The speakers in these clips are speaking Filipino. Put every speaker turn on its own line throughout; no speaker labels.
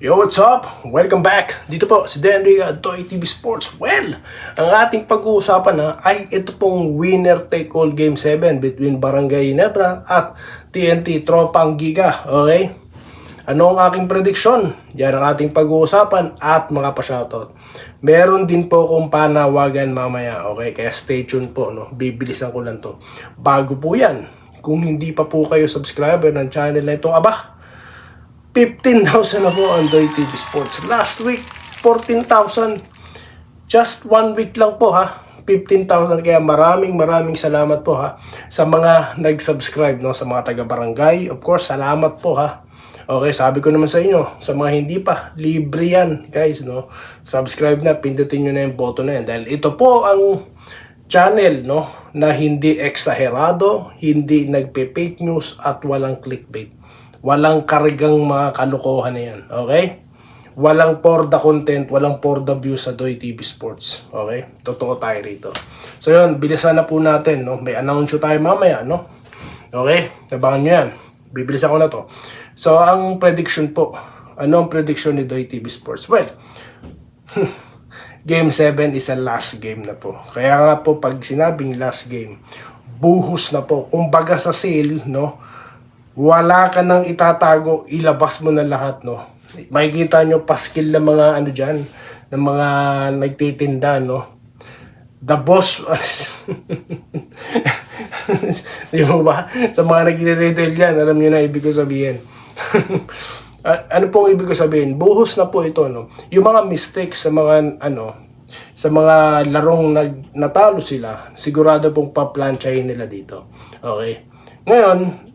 Yo, what's up? Welcome back. Dito po si Denriga, Toy TV Sports. Well, ang ating pag-uusapan ay ito pong winner take all game 7 between Barangay Ginebra at TNT Tropang Giga. Okay? Ano ang aking prediction? Yan ang ating pag-uusapan at mga pa-shoutout. Meron din po akong panawagan mamaya. Okay? Kaya stay tuned po. No? Bibilisan ko lang to. Bago po yan. Kung hindi pa po kayo subscriber ng channel na itong 15,000 na po ang Toy TV Sports. Last week, 14,000. Just 1 week lang po ha. 15,000. Kaya maraming salamat po ha. Sa mga nag-subscribe, no? Sa mga taga-barangay. Of course, salamat po ha. Okay, sabi ko naman sa inyo, sa mga hindi pa, libre yan guys, no? Subscribe na, pindutin nyo na yung button na yan. Dahil ito po ang channel, no? Na hindi eksaherado, hindi nagpe-fake news at walang clickbait. Walang kargang mga kalokohan na yan. Okay? Walang for the content, walang for the views sa Toy TV Sports. Okay? Totoo tayo rito. So yun, bilisan na po natin. No? May announce tayo mamaya. No? Okay? Nabangan nyo yan. Bibilisan ko na to. So ang prediction po. Ano ang prediction ni Toy TV Sports? Well, Game 7 is a last game na po. Kaya nga po pag sinabing last game, buhos na po. Kumbaga sa sale, no? Wala ka nang itatago, ilabas mo na lahat, no? Makikita nyo paskil ng mga ano dyan, ng mga nagtitinda, no? The boss, di mo ba? Sa mga nagre-retail dyan, alam nyo na ibig ko sabihin. Ano pong ibig ko sabihin? Buhos na po ito, no? Yung mga mistakes sa mga, sa mga larong natalo sila, sigurado pong paplansyahin nila dito. Okay? Ngayon,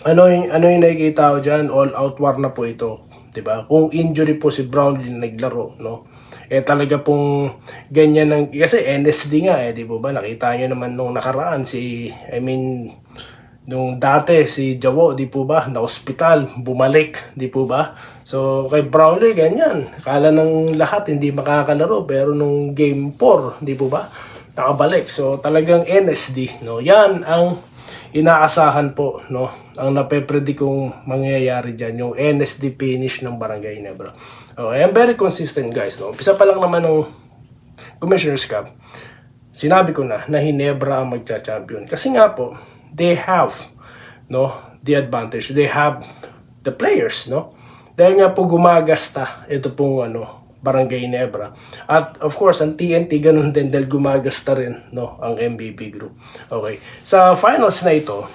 ano yung nakikita ko dyan? All out war na po ito. Diba? Kung injury po si Brownlee na naglaro, no? Talaga pong ganyan ng... Kasi NSD nga di po ba? Nakita nyo naman nung nakaraan nung dati si Jawo, di po ba? Na hospital, bumalik, di po ba? So, kay Brownlee, ganyan. Kala ng lahat hindi makakalaro. Pero nung game 4, di po ba? Nakabalik. So, talagang NSD, no? Yan ang inaasahan po, no? Ang nape-predict kong mangyayari dyan, yung NSD finish ng Barangay Ginebra. Okay, I'm very consistent guys, no? Umpisa pa lang naman ng Commissioner's Cup, sinabi ko na Ginebra ang magcha-champion. Kasi nga po, they have, no, the advantage. They have the players, no? Dahil nga po gumagasta ito pong Barangay Ginebra. At of course, ang TNT ganun din dahil gumagasta rin, no, ang MBB group. Okay. Sa finals na ito,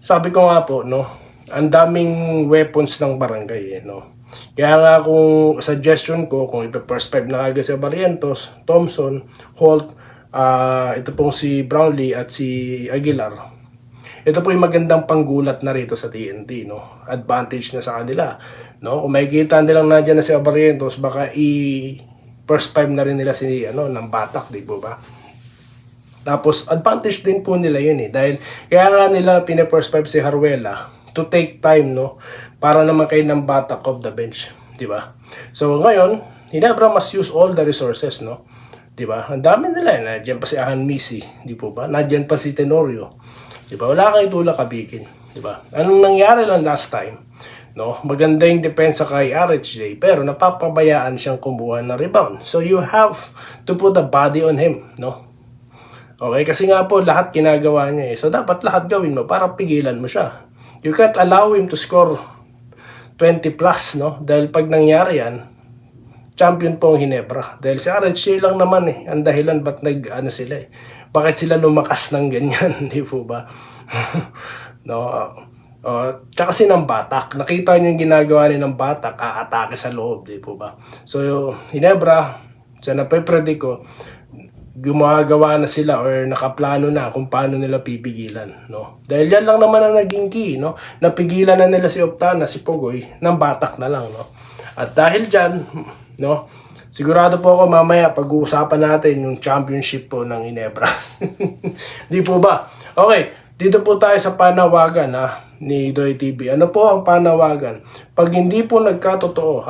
sabi ko nga po, no, ang daming weapons ng barangay, no. Kaya nga kung suggestion ko, kung ito-first 5 na agad si Barrientos, Thompson, Holt, ito pong si Brownlee at si Aguilar, ito po yung magandang panggulat na rito sa TNT, no? Advantage na sa kanila, no? Kung makikita nilang nandiyan na si Barrientos, baka first 5 na rin nila si ng Batak, di po ba? Tapos advantage din po nila yun dahil kaya nga nila pina-first 5 si Haruela to take time, no? Para naman kayo ng Batak of the bench, di ba? So ngayon, Ginebra must use all the resources, no? Di ba? Ang dami nila, nandiyan pa si Ahan Misi, di po ba? Nandiyan pa si Tenorio. Diba? Wala kang itulak kabikin. Diba? Anong nangyari lang last time? No? Maganda yung depensa kay RHJ, pero napapabayaan siyang kumuha ng rebound. So you have to put a body on him. No? Okay? Kasi nga po, lahat ginagawa niya So dapat lahat gawin mo para pigilan mo siya. You can't allow him to score 20 plus. No? Dahil pag nangyari yan, champion po ang Ginebra. Dahil si RHJ lang naman ang dahilan ba't sila Bakit sila lumakas ng ganyan, di po ba? No, tsaka kasi ng Batak. Nakita niyo yung ginagawa ni ng Batak, aatake sa loob, di po ba? So, Ginebra, sa nape-predict ko, gumagawa na sila or nakaplano na kung paano nila pipigilan, no? Dahil yan lang naman ang naging key, no? Napigilan na nila si Optana, si Pugoy, ng Batak na lang, no? At dahil dyan, no? Sigurado po ako mamaya pag-uusapan natin yung championship po ng Ginebra. Di po ba? Okay, dito po tayo sa panawagan ni Toy TV. Ano po ang panawagan? Pag hindi po nagkatotoo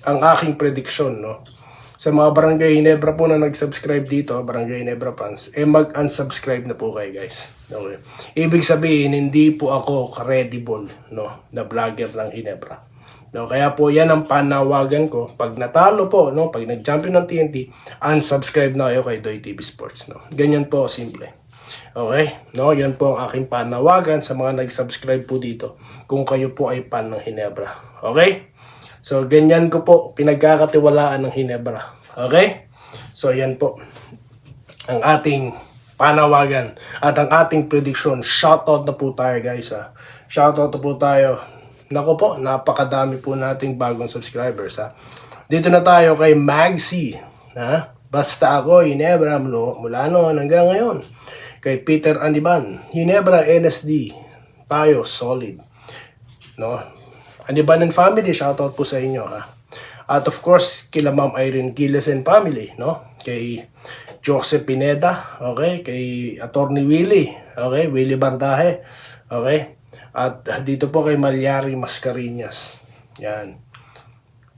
ang aking prediction, no? Sa mga Barangay Ginebra po na nag-subscribe dito, Barangay Ginebra fans, mag-unsubscribe na po kayo guys. Okay. Ibig sabihin, hindi po ako credible, no, na vlogger ng Ginebra. No, kaya po yan ang panawagan ko. Pag natalo po, no, pag nag-champion ng TNT, unsubscribe na kayo kay Doy TV Sports. No? Ganyan po, simple. Okay? No, yan po ang aking panawagan sa mga nag-subscribe po dito kung kayo po ay fan ng Hinebra. Okay? So, ganyan ko po pinagkakatiwalaan ng Hinebra. Okay? So, yan po ang ating panawagan at ang ating prediction. Shoutout na po tayo, guys. Ha? Shoutout na po tayo. Nako po, napakadami po nating bagong subscribers. Ha? Dito na tayo kay Magsi. Ha? Basta ako, Hinebra, mula noon hanggang ngayon. Kay Peter Aniban, Hinebra NSD. Tayo, solid. No? Aniban and family, shoutout po sa inyo. Ha? At of course, kila Ma'am Irene Giles and family. No? Kay Joseph Pineda. Okay? Kay Attorney Willie. Okay? Willie Bardaje. Okay? At dito po kay Malyari Mascarinas. Yan.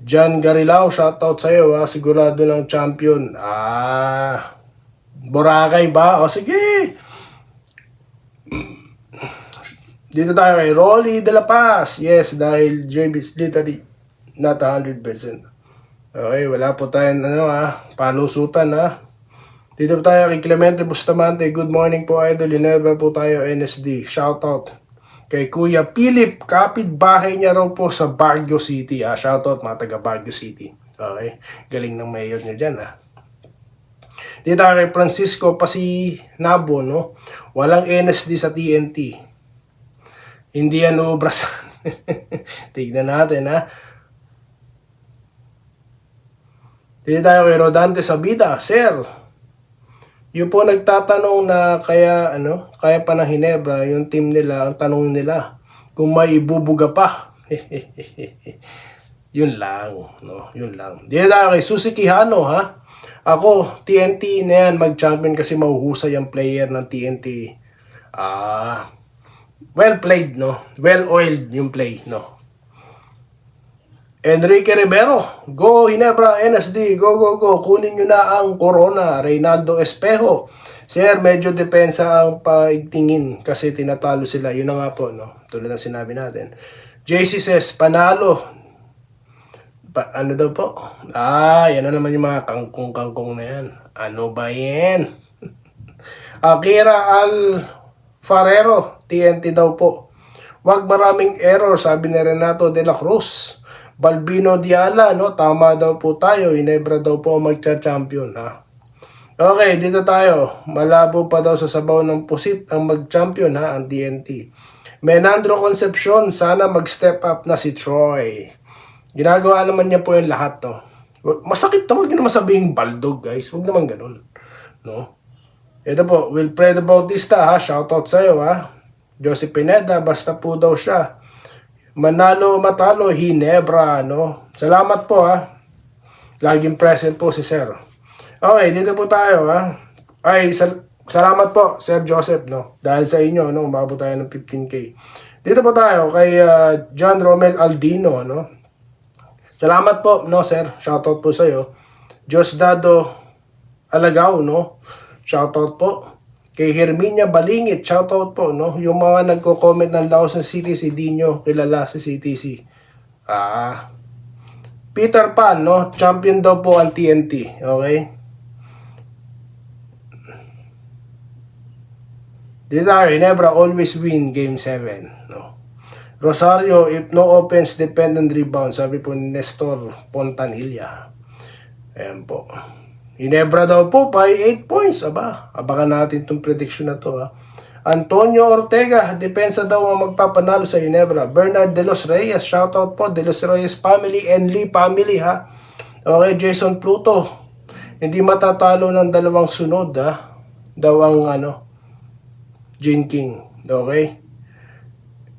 John Garilao, shoutout sa iyo. Ha? Sigurado ng champion. Boracay ba? O sige. Dito tayo kay Rolly De La Paz. Yes, dahil JB is literally not 100%. Okay, wala po tayong palusutan ha. Dito po tayo kay Clemente Bustamante. Good morning po idol. Hinebra po tayo NSD. Shoutout. Kay Kuya Philip, kapitbahay niya raw po sa Baguio City. Shoutout mga taga Baguio City. Okay, galing ng mayor niya dyan Dito kay Francisco Pasinabo, no? Walang NSD sa TNT. Hindi yan ubras. Tignan natin, ha? Dito tayo kay Rodante Sabida. Sir, yung po nagtatanong na kaya pa ng Hinebra, yung team nila, ang tanong nila, kung may ibubuga pa. Yun lang, no? Yun lang. Dito tayo kay Susi Quijano, ha? Ako, TNT na yan, mag-champion kasi mahuhusay ang player ng TNT. Well played, no? Well-oiled yung play, no? Enrique Rivero, go Hinebra NSD, go, go, go. Kunin nyo na ang Corona. Reynaldo Espejo, sir, medyo depensa ang paigtingin kasi tinatalo sila. Yun na nga po, no? Tulad ng sinabi natin. JC says, panalo. Ano daw po? Yan na naman yung mga kangkong-kangkong na yan. Ano ba yan? Akira Alfarero, TNT daw po. Wag maraming error, sabi ni Renato de la Cruz. Balbino Diala, no? Tama daw po tayo. Hinebra daw po magcha-champion, ha? Okay, dito tayo. Malabo pa daw sa sabaw ng pusit ang mag-champion, ha? Ang TNT. Menandro Concepcion, sana mag-step up na si Troy. Ginagawa naman niya po yung lahat, to. Masakit to, huwag nyo naman sabihin baldog, guys. Huwag naman ganun, no? Ito po, Wilfredo Bautista, ha? Shoutout sa'yo, ha? Joseph Pineda, basta po daw siya. Manalo, matalo, Hinebra, no? Salamat po, ha? Laging present po si Sir. Okay, dito po tayo, ha? Ay, salamat po, Sir Joseph, no? Dahil sa inyo, no? Umabot tayo ng 15K. Dito po tayo kay John Romel Aldino, no? Salamat po, no, Sir? Shoutout po sa'yo. Diosdado Alagaw, no? Shoutout po. Kay Herminia Balingit, shoutout po, no? Yung mga nagko-comment ng Laos ng CTC, di nyo kilala si CTC. Peter Pan, no? Champion daw po ang TNT, okay? Dito tayo, Hinebra always win Game 7, no? Rosario, if no offense, dependent rebound, sabi po ni Nestor Pontanilla. Ayan po. Hinebra daw po by 8 points. Abangan natin itong prediction na to. Antonio Ortega, depensa daw ang magpapanalo sa Hinebra. Bernard De Los Reyes, shoutout po, De Los Reyes family and Lee family, ha. Okay, Jason Pluto, hindi matatalo ng dalawang sunod, ha. Daw ang Jane King. Okay?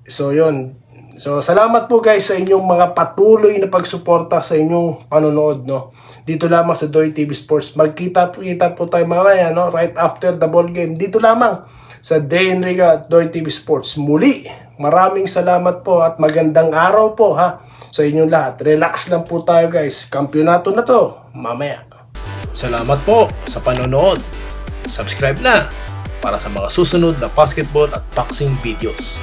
So, yun. So, salamat po guys sa inyong mga patuloy na pagsuporta sa inyong panonood, no? Dito lamang sa Doy TV Sports. Magkita po tayo mamaya, no? Right after the ball game. Dito lamang sa Day Enrica at Doy TV Sports. Muli, maraming salamat po at magandang araw po, ha? Sa inyong lahat. Relax lang po tayo guys. Kampyonato na to mamaya. Salamat po sa panonood. Subscribe na para sa mga susunod na basketball at boxing videos.